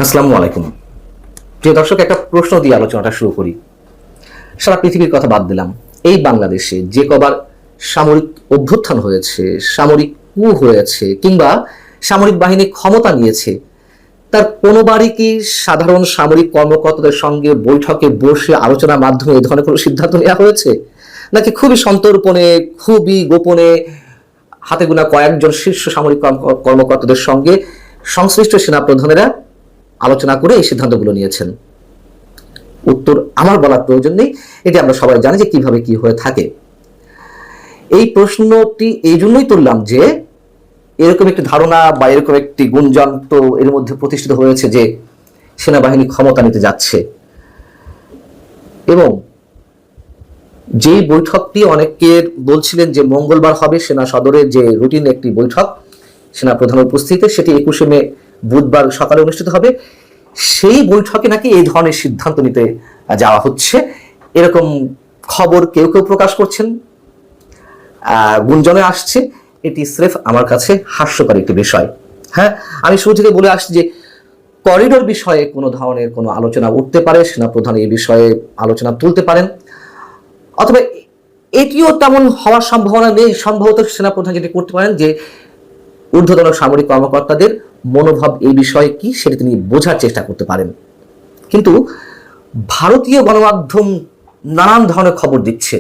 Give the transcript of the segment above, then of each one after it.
আসসালামু আলাইকুম। প্রিয় দর্শক, একটা প্রশ্ন দিয়ে আলোচনাটা শুরু করি। সারা পৃথিবীর কথা বাদ দিলাম, এই বাংলাদেশে যে কবার সামরিক অভ্যুত্থান হয়েছে, সামরিক কূ হয়েছে, কিংবা সামরিক বাহিনী ক্ষমতা নিয়েছে, তার কোনোবারই কি সাধারণ সামরিক কর্মকর্তাদের সঙ্গে বৈঠকে বসে আলোচনার মাধ্যমে এই ধরনের কোনো সিদ্ধান্ত নেওয়া হয়েছে, নাকি খুবই সন্তর্পণে, খুবই গোপনে, হাতে গোনা কয়েকজন শীর্ষ সামরিক কর্মকর্তাদের সঙ্গে সংশ্লিষ্ট সেনাপ্রধানেরা আলোচনা করে এই সিদ্ধান্তগুলো নিয়েছেন? উত্তর আমার বলার প্রয়োজন নেই, এটি আমরা সবাই জানি যে কিভাবে কি হয়ে থাকে। এই প্রশ্নটি এই জন্যই তুললাম যে এরকম একটি ধারণা বা এরকম একটি গুঞ্জন তো এর মধ্যে প্রতিষ্ঠিত হয়েছে যে সেনাবাহিনী ক্ষমতা নিতে যাচ্ছে, এবং যেই বৈঠকটি অনেকে বলছিলেন যে মঙ্গলবার হবে সেনা সদরে যে রুটিন একটি বৈঠক সেনা প্রধানের উপস্থিতিতে, সেটি 21শে মে বুধবার সকালে অনুষ্ঠিত হবে। সেই বৈঠকে নাকি এই ধরনের সিদ্ধান্ত নিতে যাওয়া হচ্ছে, এরকম খবর কেউ কেউ প্রকাশ করছেন, গুঞ্জনে আসছে। এটি স্রেফ আমার কাছে হাস্যকর একটি বিষয়। হ্যাঁ, আমি শুরু থেকে বলে আসছি যে করিডোর বিষয়ে কোনো ধরনের কোনো আলোচনা উঠতে পারে, সেনাপ্রধান এই বিষয়ে আলোচনা তুলতে পারেন, অথবা এটিও তেমন হওয়ার সম্ভাবনা নেই। সম্ভবত সেনাপ্রধান যেটি করতে পারেন যে ঊর্ধ্বতন সামরিক কর্মকর্তাদের মনোভাব এই বিষয়ে কি সেটি তিনি বোঝার চেষ্টা করতে পারেন। কিন্তু ভারতীয় গণমাধ্যম নানান ধরনের খবর দিচ্ছে,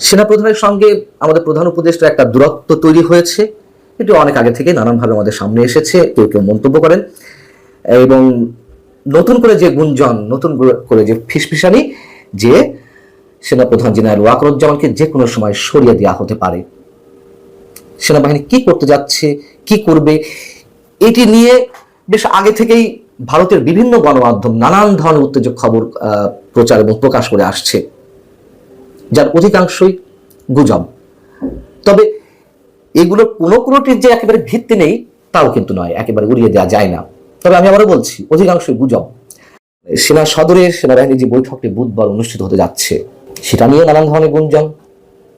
সেনাপ্রধানের সঙ্গে আমাদের প্রধান উপদেষ্টার একটা দূরত্ব তৈরি হয়েছে। এটি অনেক আগে থেকে নানানভাবে আমাদের সামনে এসেছে, কেউ কেউ মন্তব্য করেন, এবং নতুন করে যে গুঞ্জন, নতুন করে যে ফিসফিসানি যে সেনাপ্রধান জেনারেল ওয়াকারুজ্জামানকে যে কোনো সময় সরিয়ে দেওয়া হতে পারে। সেনাবাহিনী কি করতে যাচ্ছে, কি করবে, এটি নিয়ে বেশ আগে থেকেই ভারতের বিভিন্ন গণমাধ্যম নানান ধরনের উত্তেজক খবর প্রচার এবং প্রকাশ করে আসছে, যার অধিকাংশই গুজব। তবে এগুলো কোনোটির যে একেবারে ভিত্তি নেই তাও কিন্তু নয়, একেবারে উড়িয়ে দেওয়া যায় না। তবে আমি আবারও বলছি, অধিকাংশই গুজব। সেনা সদরের সেনাবাহিনীর যে বৈঠকটি বুধবার অনুষ্ঠিত হতে যাচ্ছে, সেটা নিয়ে নানান ধরনের গুঞ্জন,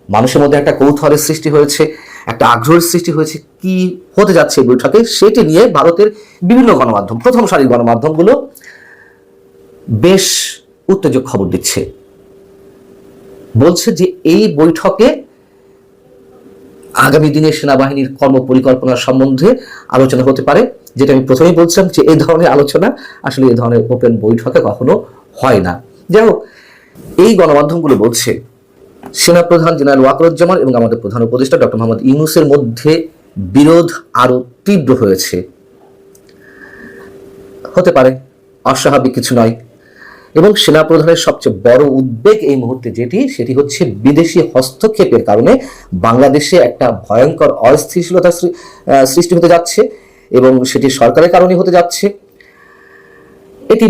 মানুষের মধ্যে একটা কৌতূহলের সৃষ্টি হয়েছে, একটা আগ্রহের সৃষ্টি হয়েছে কি হতে যাচ্ছে এই বৈঠকে, সেটি নিয়ে ভারতের বিভিন্ন গণমাধ্যম, প্রথম সারির গণমাধ্যমগুলো বেশ উত্তেজক খবর দিচ্ছে। বলছে যে এই বৈঠকে আগামী দিনে সেনাবাহিনীর কর্ম পরিকল্পনা সম্বন্ধে আলোচনা হতে পারে, যেটা আমি প্রথমেই বলছিলাম যে এই ধরনের আলোচনা আসলে এই ধরনের ওপেন বৈঠকে কখনো হয় না। যাই হোক, এই গণমাধ্যমগুলো বলছে সেনাপ্রধান জেনারেল ওয়াকারুজ্জামান এবং আমাদের প্রধান উপদেষ্টা ডক্টর মোহাম্মদ ইউনূসের মধ্যে বিরোধ আরো তীব্র হয়েছে। হতে পারে, অস্বাভাবিক কিছু নয়। এবং সেনাপ্রধানের সবচেয়ে বড় উদ্বেগ এই মুহূর্তে সেটি হচ্ছে বিদেশি হস্তক্ষেপের কারণে বাংলাদেশে একটা ভয়ঙ্কর অস্থিতিশীলতা সৃষ্টি হতে যাচ্ছে, এবং সেটি সরকারের কারণে হতে যাচ্ছে। এটি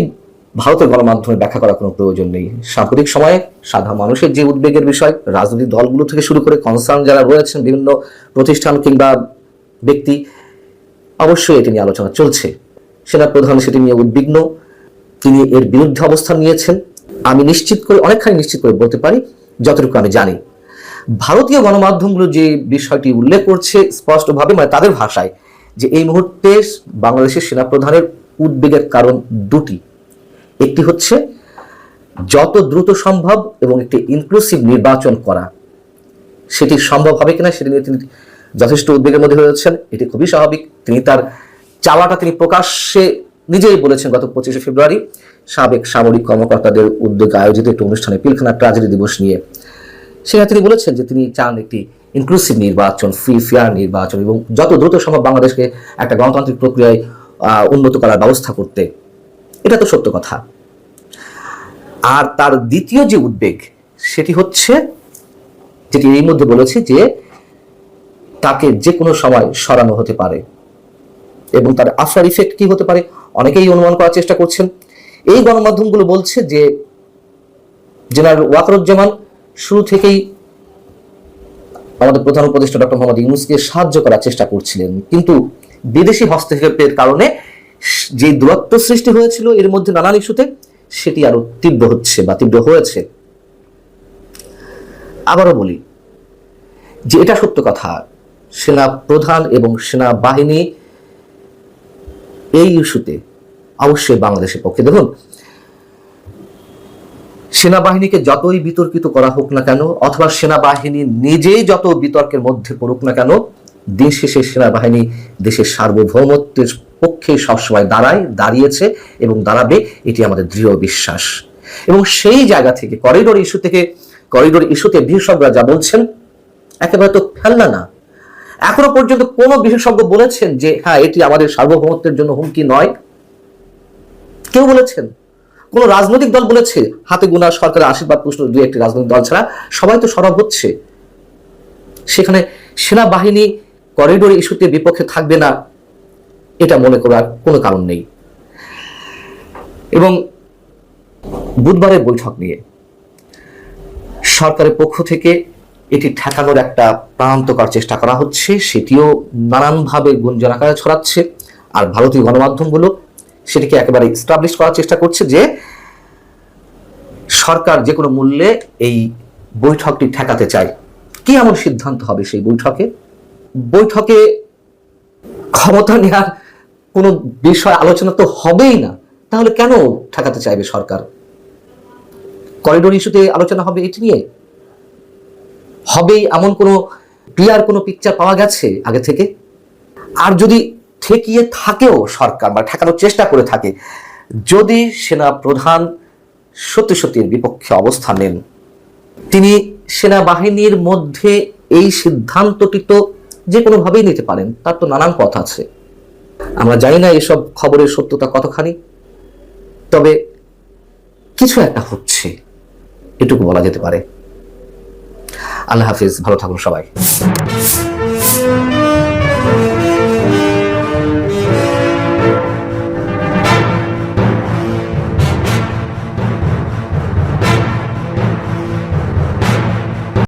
ভারতের গণমাধ্যমে ব্যাখ্যা করার কোনো প্রয়োজন নেই। সাম্প্রতিক সময়ে সাধারণ মানুষের যে উদ্বেগের বিষয়, রাজনৈতিক দলগুলো থেকে শুরু করে কনসার্ন যারা রয়েছেন, বিভিন্ন প্রতিষ্ঠান কিংবা ব্যক্তি, অবশ্যই এটি নিয়ে আলোচনা চলছে। সেনাপ্রধান সেটি নিয়ে উদ্বিগ্ন, তিনি এর বিরুদ্ধে অবস্থান নিয়েছেন। আমি অনেকখানি নিশ্চিত করে বলতে পারি, যতটুকু আমি জানি। ভারতীয় গণমাধ্যমগুলো যে বিষয়টি উল্লেখ করছে স্পষ্টভাবে, মানে তাদের ভাষায়, যে এই মুহূর্তে বাংলাদেশের সেনাপ্রধানের উদ্বেগের কারণ দুটি। একটি হচ্ছে যত দ্রুত সম্ভব এবং একটি ইনক্লুসিভ নির্বাচন করা, সেটি সম্ভব হবে কিনা সেটি নিয়ে তিনি যথেষ্ট উদ্বেগের মধ্যে রয়েছেন। এটি খুবই স্বাভাবিক। তিনি তার চাওয়াটা তিনি প্রকাশ্যে নিজেই বলেছেন গত 25শে ফেব্রুয়ারি সাবেক সামরিক কর্মকর্তাদের উদ্যোগে আয়োজিত একটি অনুষ্ঠানে, পিলখানা ট্র্যাজেডি দিবস নিয়ে। সেখানে তিনি বলেছেন যে তিনি চান একটি ইনক্লুসিভ নির্বাচন, ফ্রি ফেয়ার নির্বাচন, এবং যত দ্রুত সম্ভব বাংলাদেশকে একটা গণতান্ত্রিক প্রক্রিয়ায় উন্নত করার ব্যবস্থা করতে। এটা তো সত্য কথা। আর তার দ্বিতীয় যে উদ্বেগ, সেটি হচ্ছে যেটি এই মধ্যে বলেছে যে তাকে যে কোনো সময় সরানো হতে পারে, এবং তার আফটার ইফেক্ট কি হতে পারে অনেকেই অনুমান করার চেষ্টা করছেন। এই গণমাধ্যমগুলো বলছে যে জেনারেল ওয়াকারুজ্জামান শুরু থেকেই আমাদের প্রধান উপদেষ্টা ডক্টর মোহাম্মদ ইউনূসকে সাহায্য করার চেষ্টা করছিলেন, কিন্তু বিদেশি হস্তক্ষেপের কারণে যে দূরত্ব সৃষ্টি হয়েছিল এর মধ্যে নানান ইস্যুতে, সেটি আরো তীব্র হচ্ছে বা তীব্র হয়েছে। আবারও বলি যে এটা সত্য কথা, সেনা প্রধান এবং সেনাবাহিনী এই ইস্যুতে অবশ্যই বাংলাদেশের পক্ষে, দেখুন, সেনাবাহিনীকে যতই বিতর্কিত করা হোক না কেন, অথবা সেনাবাহিনী নিজেই যত বিতর্কের মধ্যে পড়ুক না কেন, দিন শেষে সেনাবাহিনী দেশের সার্বভৌমত্বের পক্ষে সবসময় দাঁড়িয়েছে এবং দাঁড়াবে, এটি আমাদের দৃঢ় বিশ্বাস। এবং সেই জায়গা থেকে করিডোর ইস্যুতে বিশেষজ্ঞরা যা বলছেন একেবারে তো ফেলনা না। এখনো পর্যন্ত কোনো বিশেষজ্ঞ বলেছেন যে হ্যাঁ এটি আমাদের সার্বভৌমত্বের জন্য হুমকি নয়? কেউ বলেছেন? কোন রাজনৈতিক দল বলেছে? হাতে গোনা সরকারের আশীর্বাদ পুষ্ট দুই একটি রাজনৈতিক দল ছাড়া সবাই তো সরব হচ্ছে। সেখানে সেনাবাহিনী করিডোর ইস্যুতে বিপক্ষে থাকবে না এটা মনে করার কোনো কারণ নেই। এবং বুধবারের বৈঠক নিয়ে সরকারের পক্ষ থেকে এটি ঠেকানোর একটা প্রাণান্তকর চেষ্টা করা হচ্ছে, সেটিও নানানভাবে গুঞ্জন আকারে ছড়াচ্ছে। আর ভারতীয় গণমাধ্যমগুলো সেটিকে একেবারে এস্টাবলিশ করার চেষ্টা করছে যে সরকার যে কোনো মূল্যে এই বৈঠকটি ঠেকাতে চায়। কি এমন সিদ্ধান্ত হবে সেই বৈঠকে ক্ষমতা নেওয়ার কোনো বিষয় আলোচনা তো হবেই না, তাহলে কেন ঠেকাতে চাইবে সরকার? করিডোর ইস্যুতে আলোচনা হবে এটি নিয়ে? হবেই এমন কোনো ক্লিয়ার কোনো পিকচার পাওয়া গেছে আগে থেকে? আর যদি ঠেকিয়ে থাকেও সরকার বা ঠেকানোর চেষ্টা করে থাকে, যদি সেনা প্রধান সত্যি সত্যি বিপক্ষে অবস্থান নেন, তিনি সেনাবাহিনীর মধ্যে এই সিদ্ধান্তটি তো যে কোনোভাবেই নিতে পারেন, তার তো নানান পথ আছে। আমরা জানি না এসব খবরের সত্যতা কতখানি, তবে কিছু একটা হচ্ছে এটুকু বলা যেতে পারে। আল্লাহ হাফিজ, ভালো থাকুন সবাই।